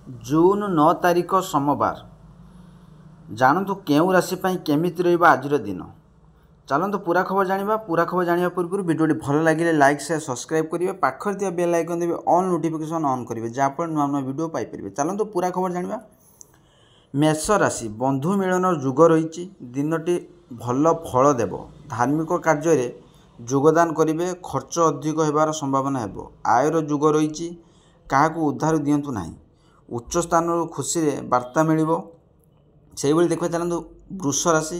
जून 9 तारिख सोमवार जानतु केउ राशि केमिति रहिबा आजिर दिन। चलतु पूरा खबर जानिबा। पूरा खबर जानिबा पूर्व वीडियो भल लगे लाइक शेयर सब्सक्राइब करेंगे। पाखर दिया बेल आइकन देवे ऑल नोटिफिकेशन ऑन करेंगे जहाँफल नुआ नुआ वीडियो पाइपर। चलतु पूरा खबर जानिबा। मेष राशि बंधु मिलन जुग रही दिनटी भल फल देव। धार्मिक कार्य योगदान करेंगे। खर्च अधिक होबार संभावना है। आयर जुग रही क्या उद्धार दिंतु ना। उच्च स्थान खुशी वार्ता मिल से देखा। चलतु वृष राशि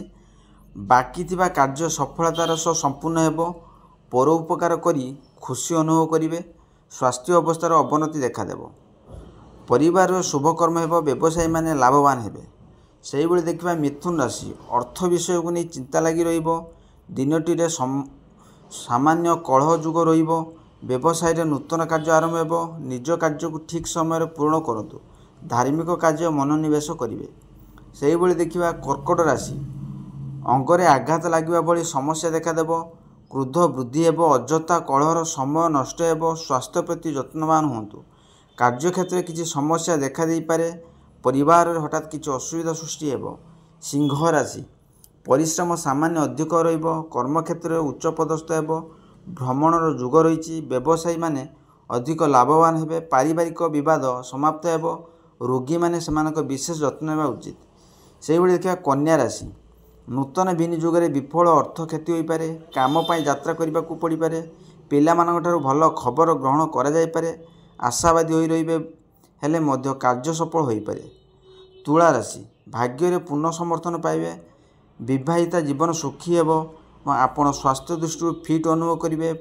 बाकी थिबा कार्य सफलतार सह संपूर्ण हो। परोपकार करी खुशी अनुभव करेंगे। स्वास्थ्य अवस्थार अवनति देखादेव। परिवार शुभकर्म हो। व्यवसायी माने लाभवान हेबे। से देखा मिथुन राशि अर्थ विषय को नहीं चिंता लगी दिन सामान्य कलह जुग व्यवसाय नूतन कार्य आरंभ हो। निज कार्य को ठीक समय पूर्ण करूँ। धार्मिक कार्य मनोनिवेश करेंगे। से देखा कर्कट राशि अंगरे आघात लगे भली समस्या देखादेव। क्रोध वृद्धि हो। अजथा कलहर समय नष्ट हो। स्वास्थ्य प्रति यत्नवान हूँ। कार्यक्षेत्र किसी समस्या देखा दे पारे। परिवार हठात किसी असुविधा सृष्टि हो। सिंह राशि परिश्रम सामान्य अधिक कर्मक्षेत्र उच्च पदस्थ हो। भ्रमणर जुग रही व्यवसायी माने अधिक लाभवान हेबे। पारिवारिक विवाद समाप्त हो। रोगी माने सेमानक विशेष यत्न नेबा उचित। से देखा कन्या राशि नूतन विनियोग विफल अर्थ क्षति हो पारे। काम पाई यात्रा करने को पड़ पारे। पिला मानक भल खबर ग्रहण करा। आशावादी होई रहिबे हेले मध्य कार्य सफल हो पारे। तुला राशि भाग्य पूर्ण समर्थन पाइबे। विवाहिता जीवन सुखी हो। आपण स्वास्थ्य दृष्टि फिट अनुभव करेंगे।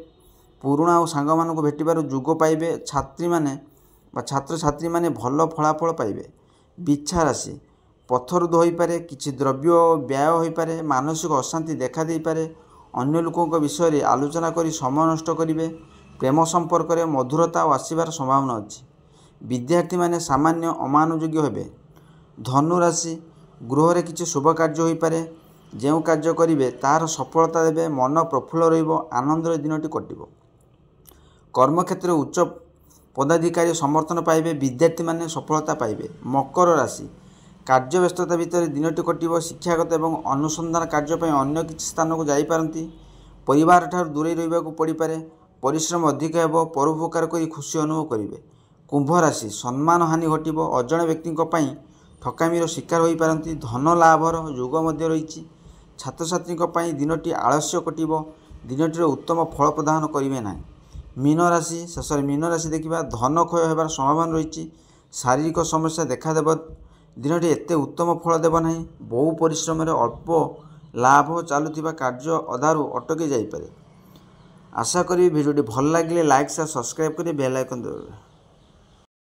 पुराणा और सांग मानक भेटार जुग पाइबे। छात्री माने छात्र छात्री माने भल फलाफल पाइबे। बिच्छा राशि पथरुद हो पारे। किछि द्रव्य व्यय हो पारे। मानसिक अशांति देखा दे पारे। अन्य लोकों विषय आलोचना करी समय नष्ट करेंगे। प्रेम संपर्क में मधुरता और आसबार संभावना अच्छी। विद्यार्थी माने सामान्य अमानुयोग्य हेबे। धनु राशि गृह रे किछि शुभ कार्य हो पारे। जो कार्य करेंगे तार सफलता देवे। मन प्रफुल्ल रहिबो। आनंदर दिनटी कटिबो। कर्मक्षेत्र उच्च पदाधिकारी समर्थन पाइबे। विद्यार्थी माने सफलता पाइबे। मकर राशि कार्य व्यस्तता भितर दिनटी कटिबो। शिक्षागत एवं अनुसंधान कार्य अन्य किसी स्थान को जापारती। परिवार ठार दूरे रहिबा को पड़ पारे। परिश्रम अधिक हो। परोपकार करी खुशी अनुभव करेंगे। कुंभ राशि सम्मान हानि घटिबो। अजण व्यक्ति ठकामीर शिकार हो पारती। धन लाभर युग मध्य रही। छात्र छात्री दिनटी आलस्य कटिबो। दिनटी उत्तम फल प्रदान करेंगे ना। मीन राशि शेष मीन राशि देखा धन क्षय होबार संभावना रही। शारीरिक समस्या देखादेव। दिनटी एते उत्तम फल देव ना। बहु परिश्रम अल्प लाभ चलुवा कार्य अधारू अटकी जापे। आशा करी वीडियो भल लगे लाइक शेयर सब्सक्राइब करें। बेल आइकन दबाइए।